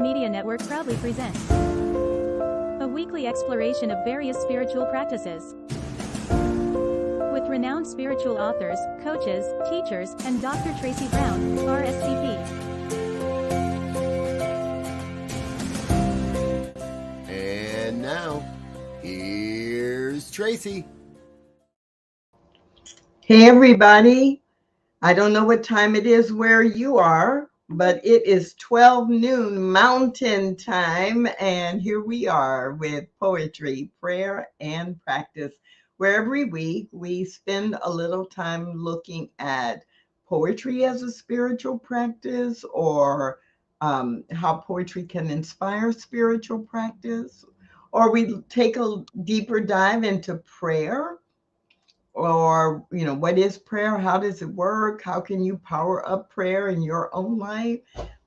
Media Network proudly presents a weekly exploration of various spiritual practices with renowned spiritual authors, coaches, teachers, and Dr. Tracy Brown, RScP. And now, here's Tracy. Hey everybody, I don't know what time it is where you are, but it is 12 noon Mountain Time, and here we are with poetry, prayer, and practice, where every week we spend a little time looking at poetry as a spiritual practice, or how poetry can inspire spiritual practice, or we take a deeper dive into prayer. Or, what is prayer? How does it work? How can you power up prayer in your own life?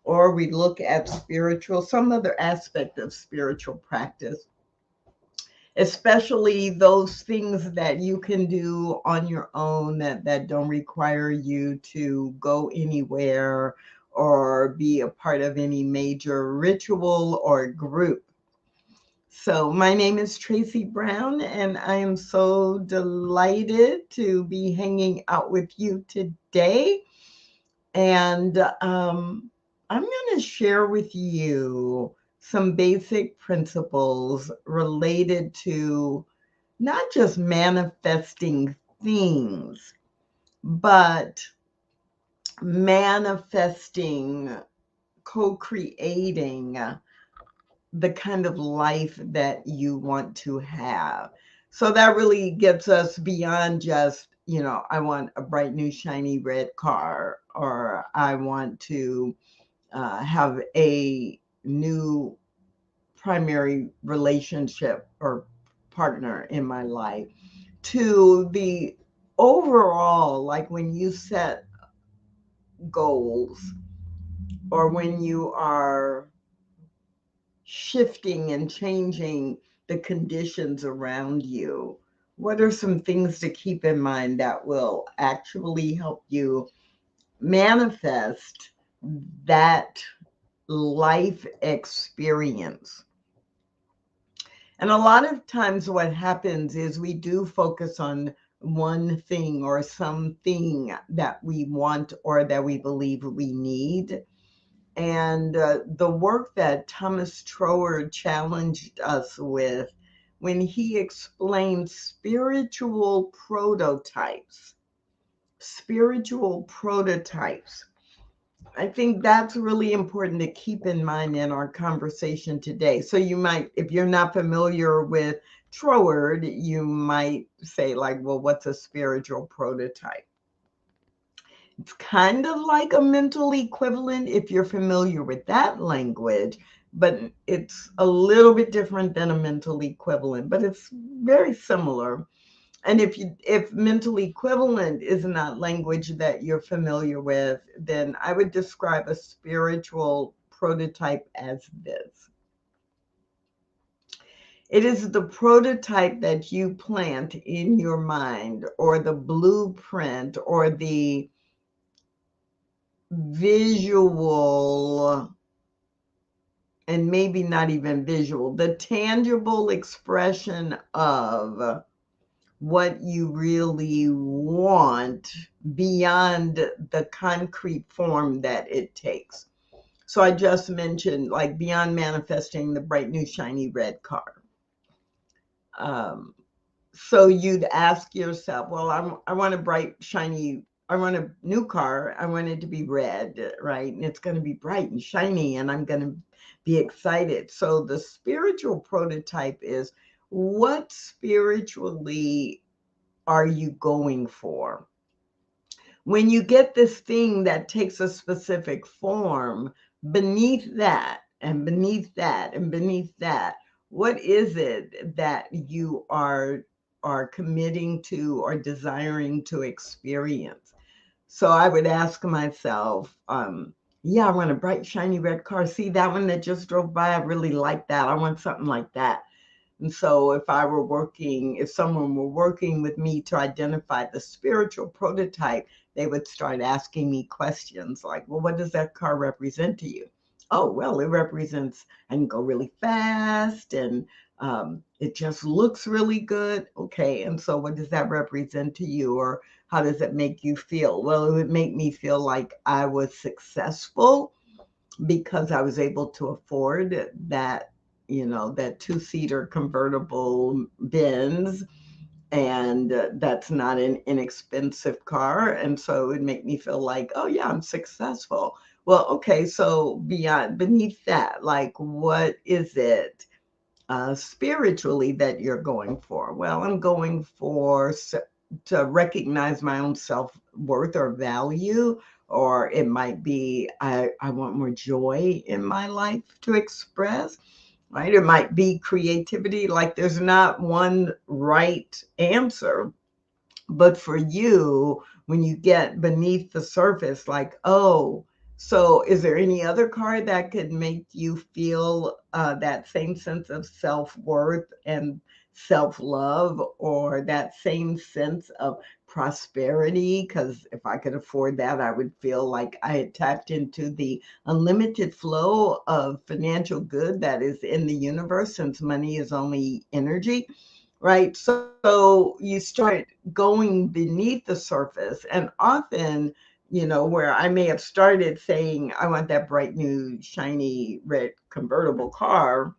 Or we look at some other aspect of spiritual practice, especially those things that you can do on your own that don't require you to go anywhere or be a part of any major ritual or group. So my name is Tracy Brown, and I am so delighted to be hanging out with you today. And I'm going to share with you some basic principles related to not just manifesting things, but manifesting, co-creating the kind of life that you want to have. So that really gets us beyond just, I want a bright new shiny red car, or I want to have a new primary relationship or partner in my life, to the overall, like when you set goals, or when you are shifting and changing the conditions around you, what are some things to keep in mind that will actually help you manifest that life experience? And a lot of times what happens is we do focus on one thing or something that we want or that we believe we need. And the work that Thomas Troward challenged us with when he explained spiritual prototypes, I think that's really important to keep in mind in our conversation today. So you might, if you're not familiar with Troward, you might say like, well, what's a spiritual prototype? It's kind of like a mental equivalent if you're familiar with that language, but it's a little bit different than a mental equivalent, but it's very similar. And if mental equivalent is not language that you're familiar with, then I would describe a spiritual prototype as this. It is the prototype that you plant in your mind, or the blueprint, or the visual, and maybe not even visual, the tangible expression of what you really want beyond the concrete form that it takes. So I just mentioned, like, beyond manifesting the bright new shiny red car. So you'd ask yourself, well, I want a bright shiny, I want a new car. I want it to be red, right? And it's going to be bright and shiny, and I'm going to be excited. So the spiritual prototype is, what spiritually are you going for? When you get this thing that takes a specific form, beneath that, and beneath that, and beneath that, what is it that you are committing to or desiring to experience? So I would ask myself, yeah, I want a bright, shiny red car. See that one that just drove by? I really like that. I want something like that. And so if someone were working with me to identify the spiritual prototype, they would start asking me questions like, well, what does that car represent to you? Oh, well, it represents I can go really fast and it just looks really good. Okay. And so what does that represent to you, or how does it make you feel? Well, it would make me feel like I was successful because I was able to afford that, that two-seater convertible Benz, and that's not an inexpensive car. And so it would make me feel like, oh yeah, I'm successful. Well, okay, so beneath that, like, what is it spiritually that you're going for? Well, I'm going for to recognize my own self-worth or value, or it might be I want more joy in my life to express, right? It might be creativity. Like, there's not one right answer. But for you, when you get beneath the surface, like, oh, so is there any other card that could make you feel that same sense of self-worth and self-love, or that same sense of prosperity? Because if I could afford that, I would feel like I had tapped into the unlimited flow of financial good that is in the universe, since money is only energy, right? So you start going beneath the surface, and often, where I may have started saying, I want that bright new shiny red convertible car,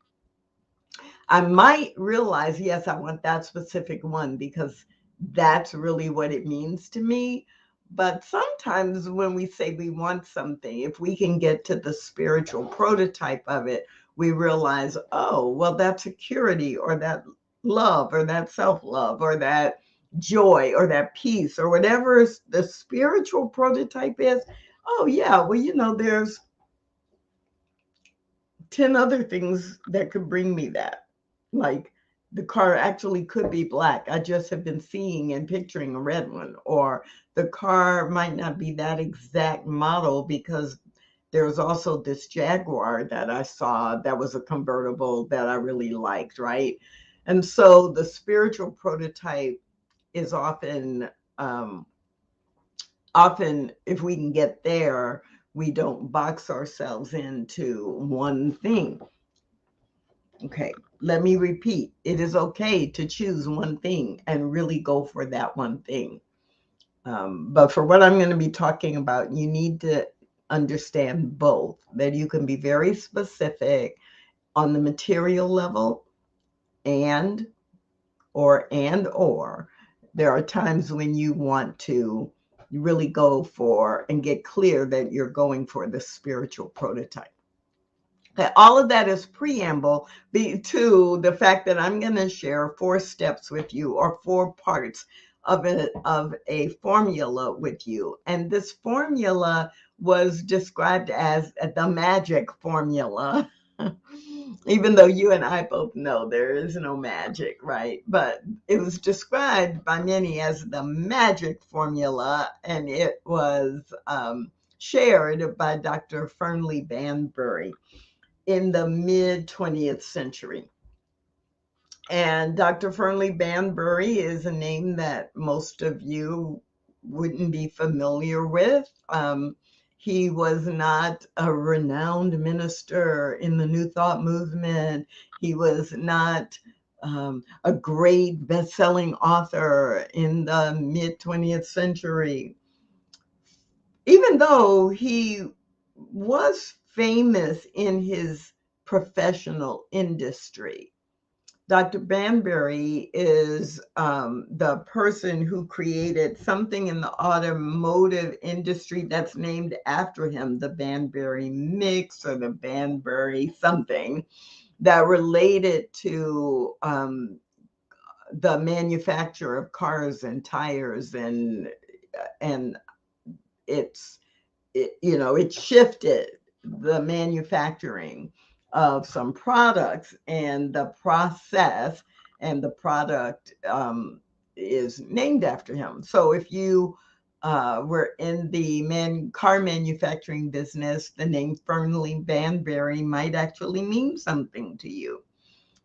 I might realize, yes, I want that specific one because that's really what it means to me. But sometimes when we say we want something, if we can get to the spiritual prototype of it, we realize, oh, well, that security or that love or that self-love or that joy or that peace or whatever the spiritual prototype is. Oh, yeah, well, there's 10 other things that could bring me that. Like, the car actually could be black. I just have been seeing and picturing a red one. Or the car might not be that exact model because there was also this Jaguar that I saw that was a convertible that I really liked, right? And so the spiritual prototype is um, often, if we can get there, we don't box ourselves into one thing. Okay, let me repeat. It is okay to choose one thing and really go for that one thing. But for what I'm going to be talking about, you need to understand both, that you can be very specific on the material level, and or there are times when you want to really go for and get clear that you're going for the spiritual prototype. Okay, all of that is preamble to the fact that I'm going to share 4 steps with you, or 4 parts of a formula with you. And this formula was described as the magic formula. Even though you and I both know there is no magic, right? But it was described by many as the magic formula, and it was shared by Dr. Fernley Banbury in the mid 20th century. And Dr. Fernley Banbury is a name that most of you wouldn't be familiar with. He was not a renowned minister in the New Thought movement. He was not a great best-selling author in the mid 20th century, even though he was famous in his professional industry. Dr. Banbury is the person who created something in the automotive industry that's named after him, the Banbury mix or the Banbury something, that related to the manufacture of cars and tires, and it's it shifted the manufacturing of some products and the process, and the product is named after him. So if you were in the car manufacturing business, the name Fernley Banbury might actually mean something to you.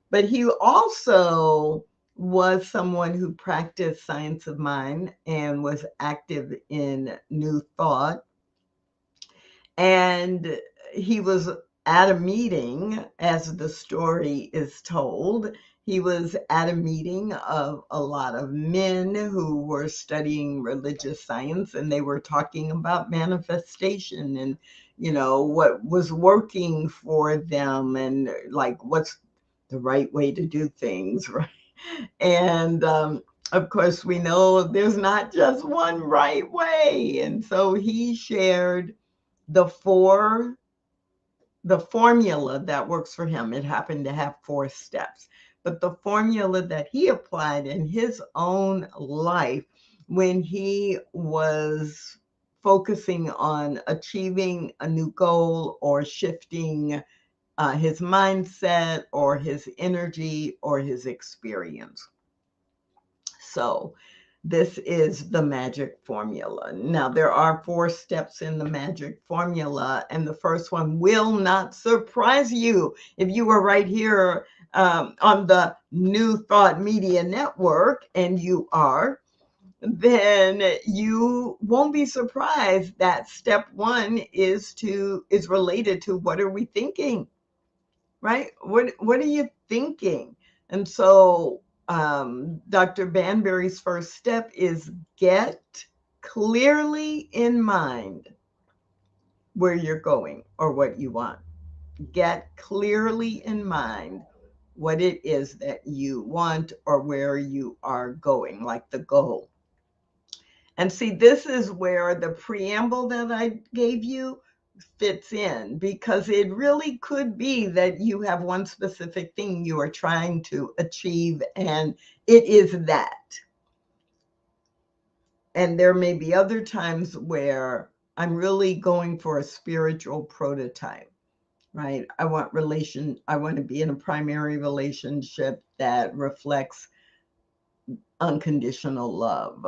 But he also was someone who practiced science of mind and was active in New Thought, and he was at a meeting, as the story is told. He was at a meeting of a lot of men who were studying religious science, and they were talking about manifestation and, what was working for them, and like what's the right way to do things, right? And of course, we know there's not just one right way. And so he shared the formula that works for him. It happened to have 4 steps, but the formula that he applied in his own life when he was focusing on achieving a new goal or shifting his mindset or his energy or his experience. So this is the magic formula. Now, there are 4 steps in the magic formula, and the first one will not surprise you. If you were right here on the New Thought Media Network, and you are, then you won't be surprised that step 1 is related to what are we thinking, right? What are you thinking? And so Dr. Banbury's first step is get clearly in mind where you're going or what you want. Get clearly in mind what it is that you want or where you are going, like the goal. And see, this is where the preamble that I gave you fits in, because it really could be that you have one specific thing you are trying to achieve, and it is that. And there may be other times where I'm really going for a spiritual prototype, right? I want to be in a primary relationship that reflects unconditional love.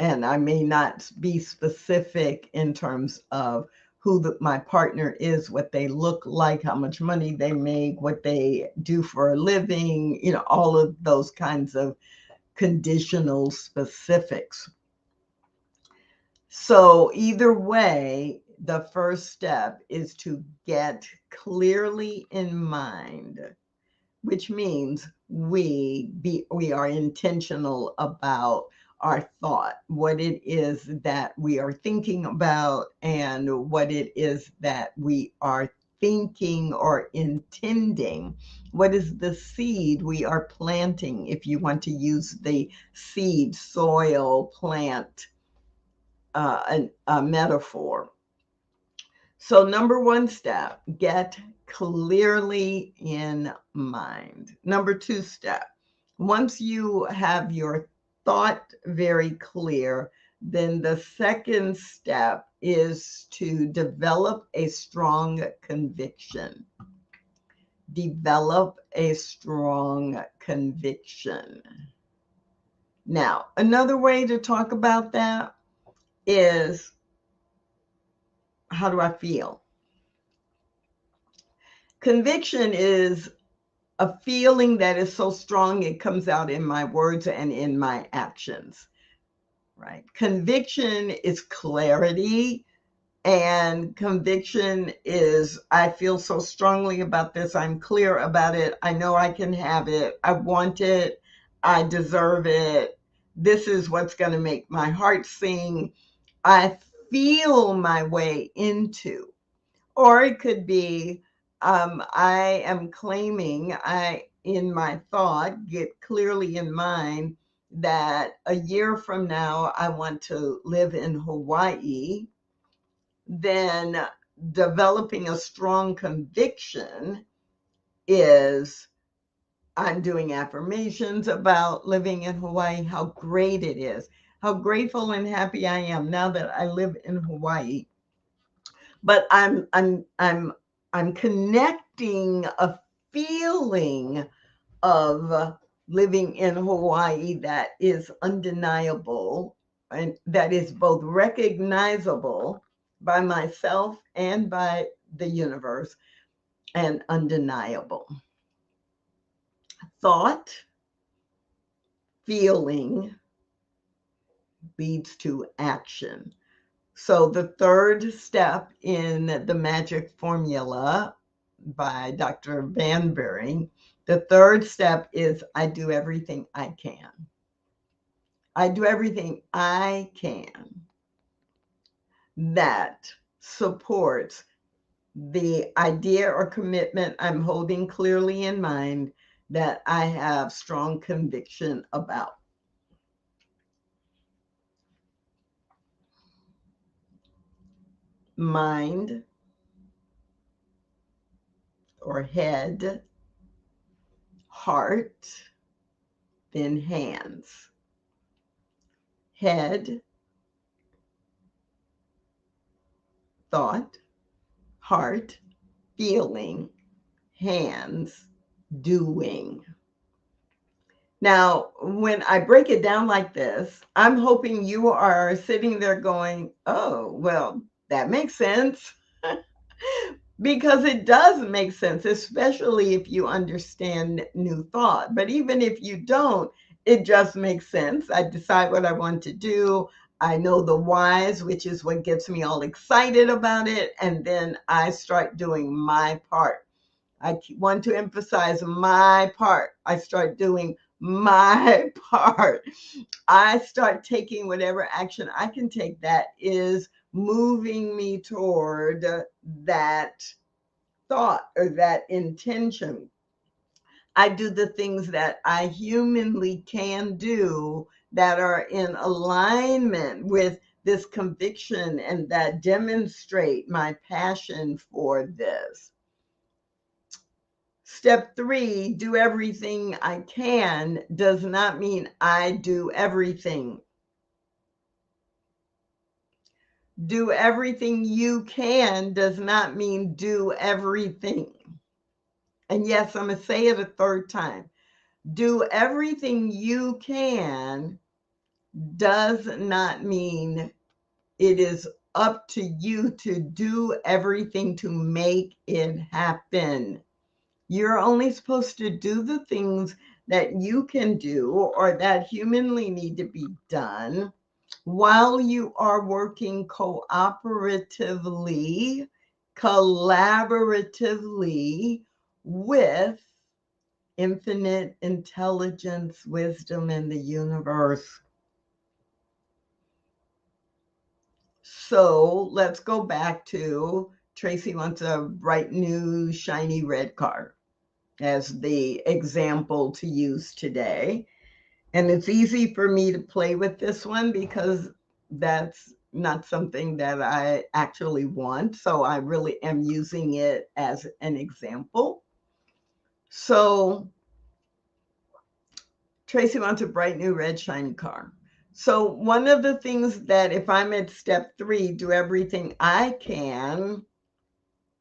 And I may not be specific in terms of who my partner is, what they look like, how much money they make, what they do for a living, all of those kinds of conditional specifics. So either way, the first step is to get clearly in mind, which means we are intentional about our thought, what it is that we are thinking about, and what it is that we are thinking or intending. What is the seed we are planting, if you want to use the seed, soil, plant a metaphor. So number 1 step, get clearly in mind. Number 2 step, once you have your thought very clear, then the second step is to develop a strong conviction. Develop a strong conviction. Now, another way to talk about that is, how do I feel? Conviction is a feeling that is so strong it comes out in my words and in my actions, right? Conviction is clarity, and conviction is, I feel so strongly about this, I'm clear about it, I know I can have it, I want it, I deserve it, this is what's going to make my heart sing, I feel my way into. Or it could be, I am claiming, in my thought, get clearly in mind that a year from now, I want to live in Hawaii. Then developing a strong conviction is, I'm doing affirmations about living in Hawaii, how great it is, how grateful and happy I am now that I live in Hawaii. But I'm connecting a feeling of living in Hawaii that is undeniable, and that is both recognizable by myself and by the universe, and undeniable. Thought, feeling leads to action. So the third step in the magic formula by Dr. Van Buren, the third step is I do everything I can. I do everything I can that supports the idea or commitment I'm holding clearly in mind that I have strong conviction about. Mind or head, heart, then hands. Head, thought, heart, feeling, hands, doing. Now, when I break it down like this, I'm hoping you are sitting there going, oh, well, that makes sense. Because it does make sense, especially if you understand new thought. But even if you don't, it just makes sense. I decide what I want to do. I know the whys, which is what gets me all excited about it. And then I start doing my part. I want to emphasize my part. I start doing my part. I start taking whatever action I can take that is moving me toward that thought or that intention. I do the things that I humanly can do that are in alignment with this conviction and that demonstrate my passion for this. Step 3, do everything I can does not mean I do everything. Do everything you can does not mean do everything. And yes, I'm going to say it a third time. Do everything you can does not mean it is up to you to do everything to make it happen. You're only supposed to do the things that you can do or that humanly need to be done while you are working cooperatively, collaboratively with infinite intelligence, wisdom in the universe. So let's go back to Tracy wants a bright, new, shiny red car as the example to use today. And it's easy for me to play with this one because that's not something that I actually want. So I really am using it as an example. So Tracy wants a bright, new, red, shiny car. So one of the things that if I'm at step 3, do everything I can,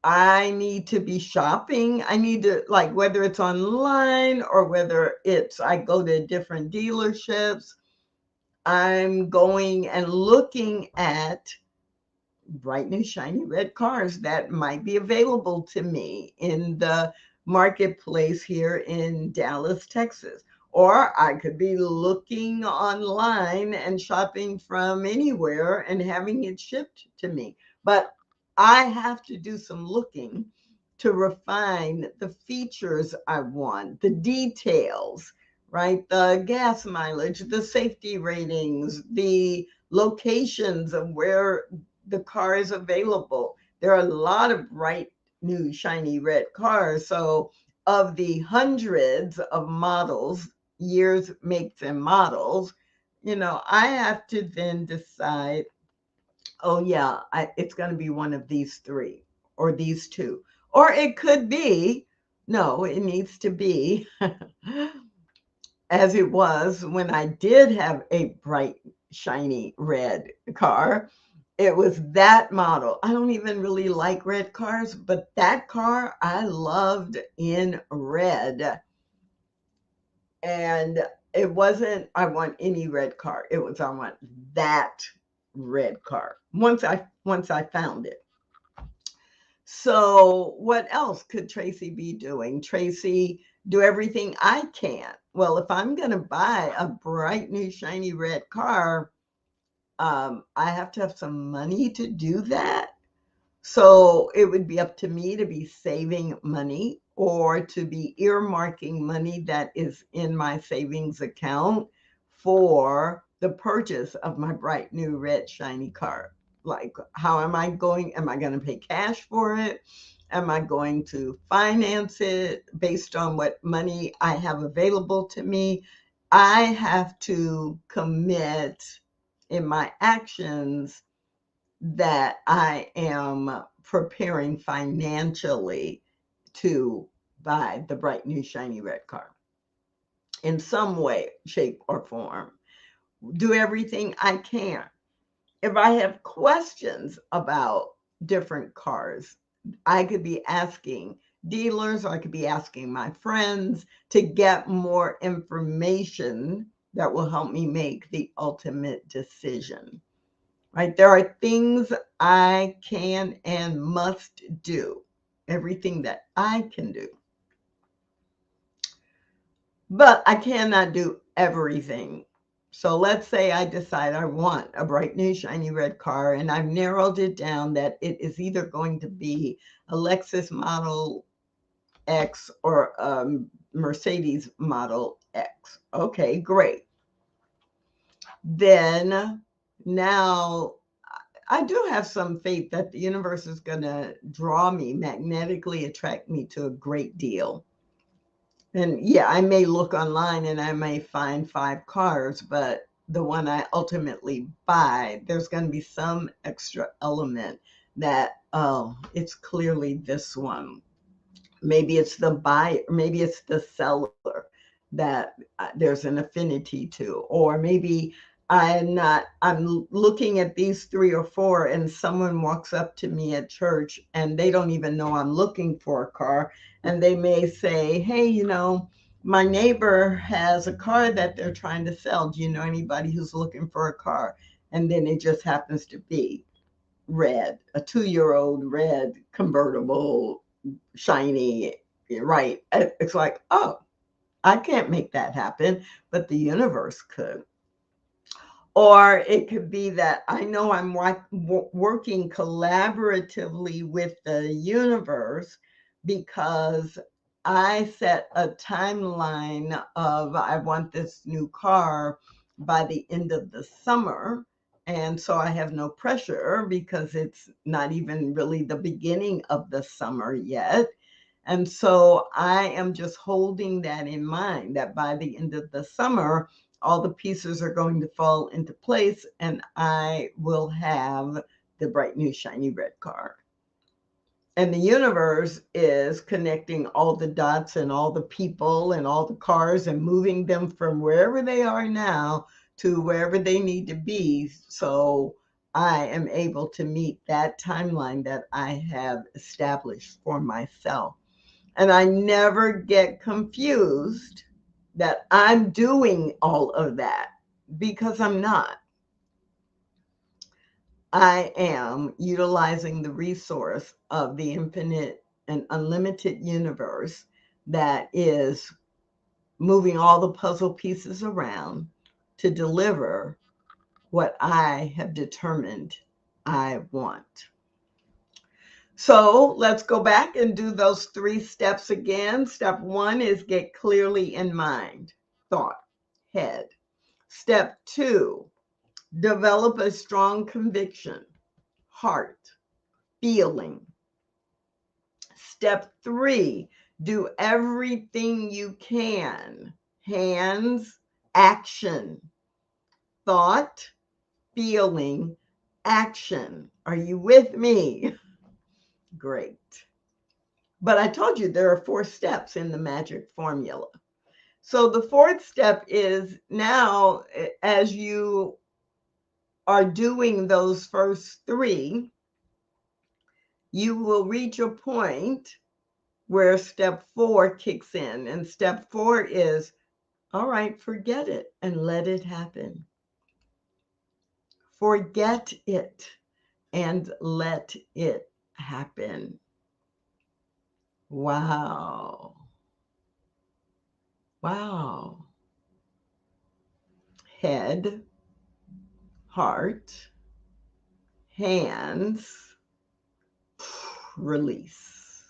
I need to be shopping. I need to, like, whether it's online or whether it's I go to different dealerships, I'm going and looking at bright, new, shiny red cars that might be available to me in the marketplace here in Dallas, Texas. Or I could be looking online and shopping from anywhere and having it shipped to me. But I have to do some looking to refine the features I want, the details, right? The gas mileage, the safety ratings, the locations of where the car is available. There are a lot of bright, new, shiny red cars. So of the hundreds of models, years, makes, and models, I have to then decide, oh yeah, it's going to be one of these 3 or these 2. Or it could be, no, it needs to be as it was when I did have a bright, shiny red car. It was that model. I don't even really like red cars, but that car I loved in red. And it wasn't, I want any red car. It was, I want that red car once I found it. So what else could Tracy be doing? Tracy, do everything I can. Well, if I'm going to buy a bright, new, shiny red car, I have to have some money to do that. So it would be up to me to be saving money or to be earmarking money that is in my savings account for the purchase of my bright new red shiny car. Like, how am I going? Am I going to pay cash for it? Am I going to finance it based on what money I have available to me? I have to commit in my actions that I am preparing financially to buy the bright new shiny red car in some way, shape, or form. Do everything I can. If I have questions about different cars, I could be asking dealers, or I could be asking my friends to get more information that will help me make the ultimate decision. Right? There are things I can and must do, everything that I can do. But I cannot do everything. So let's say I decide I want a bright new shiny red car, and I've narrowed it down that it is either going to be a Lexus Model X or a Mercedes Model X. Okay, great. Then now I do have some faith that the universe is going to draw me, magnetically attract me to a great deal. And yeah, I may look online and I may find 5 cars, but the one I ultimately buy, there's going to be some extra element that, oh, it's clearly this one. Maybe it's the buyer, maybe it's the seller that there's an affinity to, or maybe I'm looking at these 3 or 4 and someone walks up to me at church and they don't even know I'm looking for a car, and they may say, hey, my neighbor has a car that they're trying to sell. Do you know anybody who's looking for a car? And then it just happens to be red, a 2-year-old red convertible, shiny, right? It's like, oh, I can't make that happen, but the universe could. Or it could be that I know I'm working collaboratively with the universe because I set a timeline of I want this new car by the end of the summer. And so I have no pressure because it's not even really the beginning of the summer yet. And so I am just holding that in mind, that by the end of the summer, all the pieces are going to fall into place and I will have the bright new shiny red car. And the universe is connecting all the dots and all the people and all the cars and moving them from wherever they are now to wherever they need to be. So I am able to meet that timeline that I have established for myself. And I never get confused that I'm doing all of that, because I'm not. I am utilizing the resource of the infinite and unlimited universe that is moving all the puzzle pieces around to deliver what I have determined I want. So let's go back and do those 3 steps again. Step 1 is get clearly in mind, thought, head. Step 2, develop a strong conviction, heart, feeling. Step 3, do everything you can, hands, action, thought, feeling, action. Are you with me? Great. But I told you there are 4 steps in the magic formula. So the 4th step is now, as you are doing those first 3, you will reach a point where step 4 kicks in. And step 4 is, all right, forget it and let it happen. Forget it and let it happen. Wow. Wow. Head, heart, hands, release.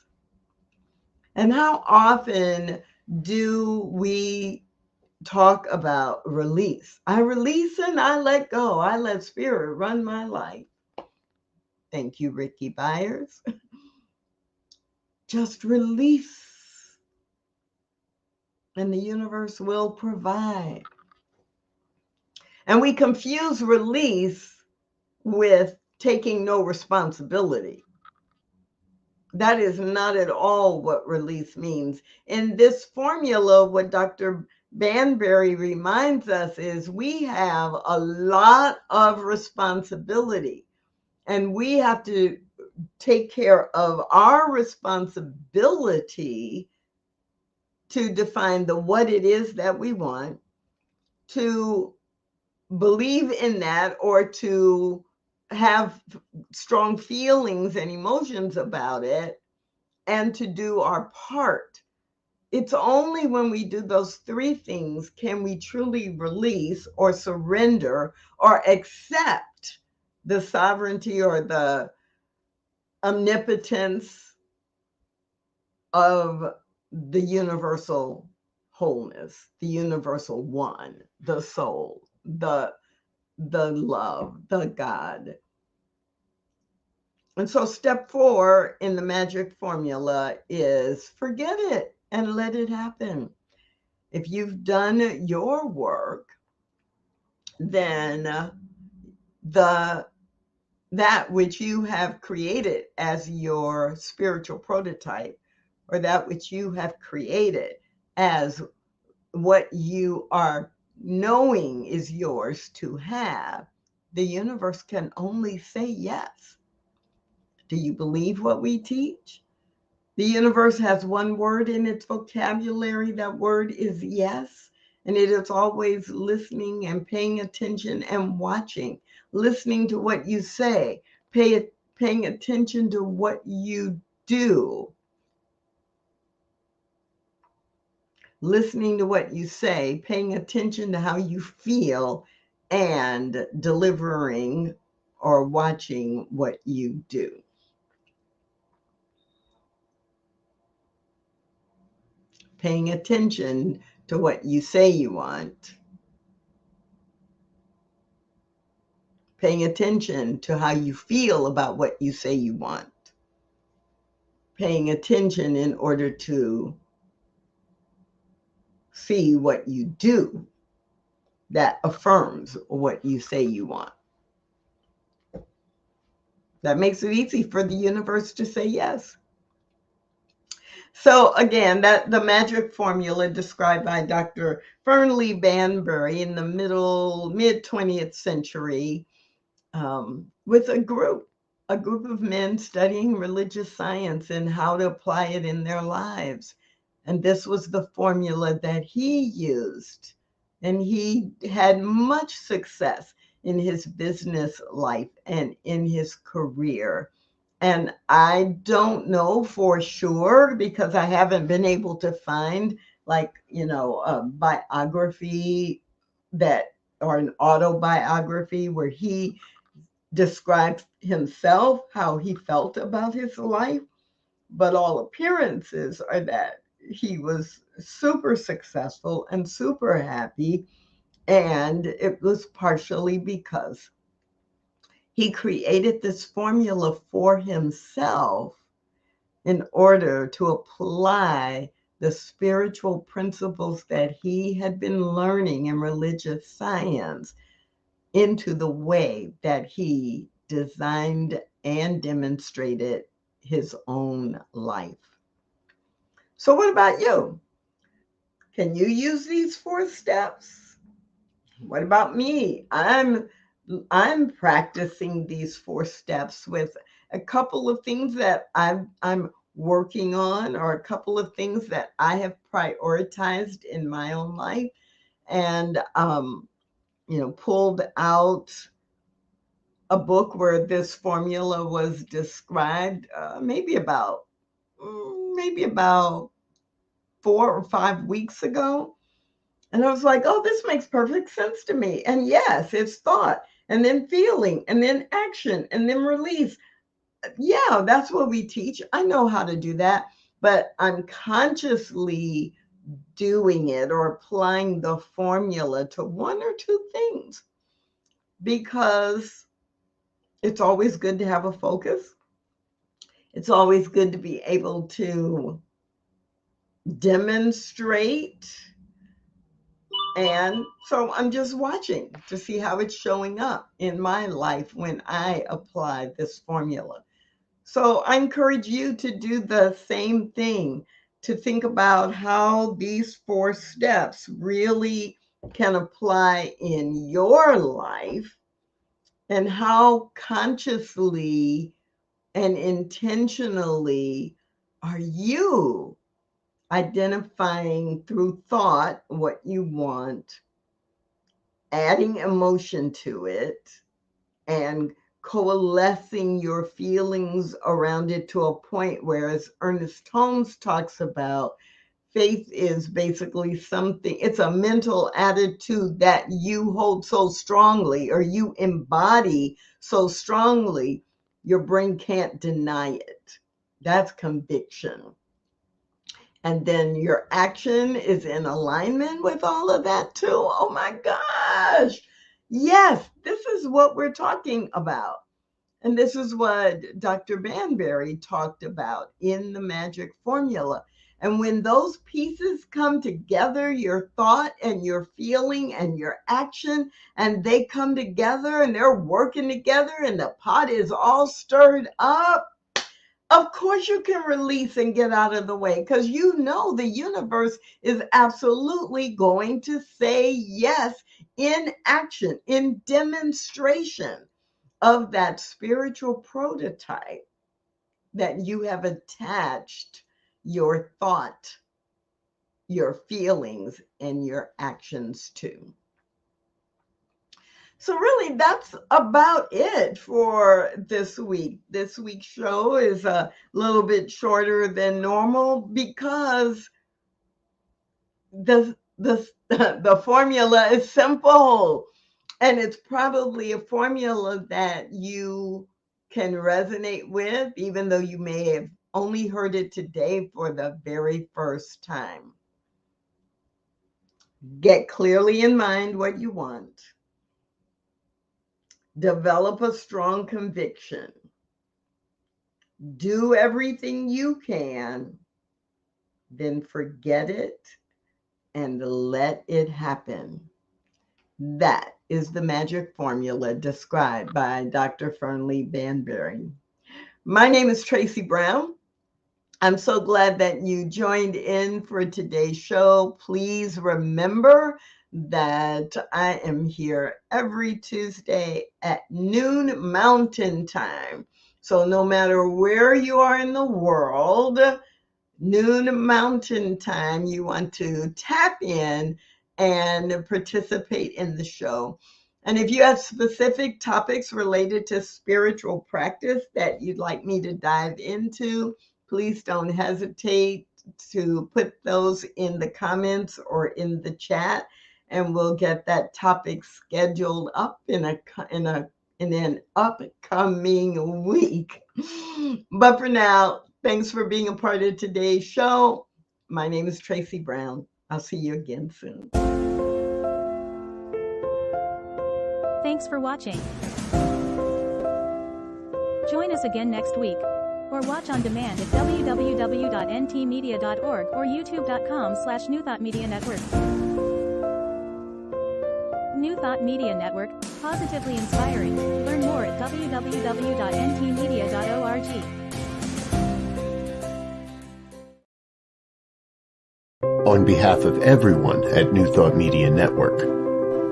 And how often do we talk about release? I release and I let go. I let spirit run my life. Thank you, Ricky Byers. Just release, and the universe will provide. And we confuse release with taking no responsibility. That is not at all what release means. In this formula, what Dr. Banbury reminds us is we have a lot of responsibility, and we have to take care of our responsibility to define what it is that we want, to believe in that, or to have strong feelings and emotions about it, and to do our part. It's only when we do those three things can we truly release or surrender or accept the sovereignty or the omnipotence of the universal wholeness, the universal one, the soul, the love, the God. And so step 4 in the magic formula is forget it and let it happen. If you've done your work, then that which you have created as your spiritual prototype, or that which you have created as what you are knowing is yours to have, the universe can only say yes. Do you believe what we teach? The universe has one word in its vocabulary. That word is yes. And it is always listening and paying attention and watching, listening to what you say, paying attention to what you do, listening to what you say, paying attention to how you feel, and delivering or watching what you do. Paying attention to what you say you want. Paying attention to how you feel about what you say you want. Paying attention in order to see what you do that affirms what you say you want. That makes it easy for the universe to say yes. So again, that the magic formula described by Dr. Fernley Banbury in the mid 20th century, with a group of men studying religious science and how to apply it in their lives. And this was the formula that he used. And he had much success in his business life and in his career. And I don't know for sure, because I haven't been able to find a biography or an autobiography where he describes himself, how he felt about his life. But all appearances are that he was super successful and super happy. And it was partially because he created this formula for himself in order to apply the spiritual principles that he had been learning in religious science into the way that he designed and demonstrated his own life. So what about you? Can you use these 4 steps? What about me? I'm practicing these 4 steps with a couple of things that I'm working on, or a couple of things that I have prioritized in my own life, and pulled out a book where this formula was described, maybe about 4 or 5 weeks ago. And I was like, oh, this makes perfect sense to me. And yes, it's thought. and then feeling, and then action, and then release. Yeah, that's what we teach. I know how to do that, but I'm consciously doing it or applying the formula to one or two things because it's always good to have a focus. It's always good to be able to demonstrate. And so I'm just watching to see how it's showing up in my life when I apply this formula. So I encourage you to do the same thing, to think about how these 4 steps really can apply in your life and how consciously and intentionally are you identifying through thought what you want, adding emotion to it, and coalescing your feelings around it to a point where, as Ernest Holmes talks about, faith is basically something, it's a mental attitude that you hold so strongly or you embody so strongly, your brain can't deny it. That's conviction. And then your action is in alignment with all of that too. Oh my gosh. Yes, this is what we're talking about. And this is what Dr. Banbury talked about in the magic formula. And when those pieces come together, your thought and your feeling and your action, and they come together and they're working together and the pot is all stirred up, of course you can release and get out of the way because you know the universe is absolutely going to say yes in action, in demonstration of that spiritual prototype that you have attached your thought, your feelings, and your actions to. So really, that's about it for this week. This week's show is a little bit shorter than normal because the formula is simple. And it's probably a formula that you can resonate with, even though you may have only heard it today for the very first time. Get clearly in mind what you want. Develop a strong conviction. Do everything you can, then forget it and let it happen. That is the magic formula described by Dr. Fernley Banbury. My name is Tracy Brown. I'm so glad that you joined in for today's show. Please remember that I am here every Tuesday at noon Mountain Time. So no matter where you are in the world, noon Mountain Time, you want to tap in and participate in the show. And if you have specific topics related to spiritual practice that you'd like me to dive into, please don't hesitate to put those in the comments or in the chat, and we'll get that topic scheduled up in an upcoming week. But for now, thanks for being a part of today's show. My name is Tracy Brown. I'll see you again soon. Thanks for watching. Join us again next week. Or watch on demand at www.ntmedia.org or youtube.com/New Thought Media Network. New Thought Media Network, positively inspiring. Learn more at www.ntmedia.org. On behalf of everyone at New Thought Media Network,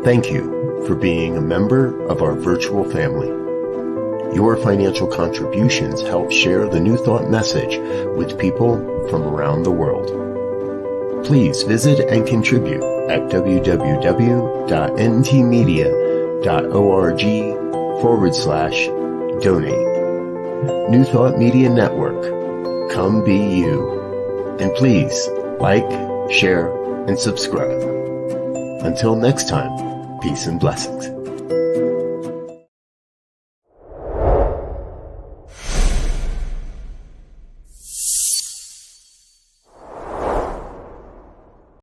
thank you for being a member of our virtual family. Your financial contributions help share the New Thought message with people from around the world. Please visit and contribute at www.ntmedia.org/donate. New Thought Media Network, come be you. And please like, share, and subscribe. Until next time, peace and blessings.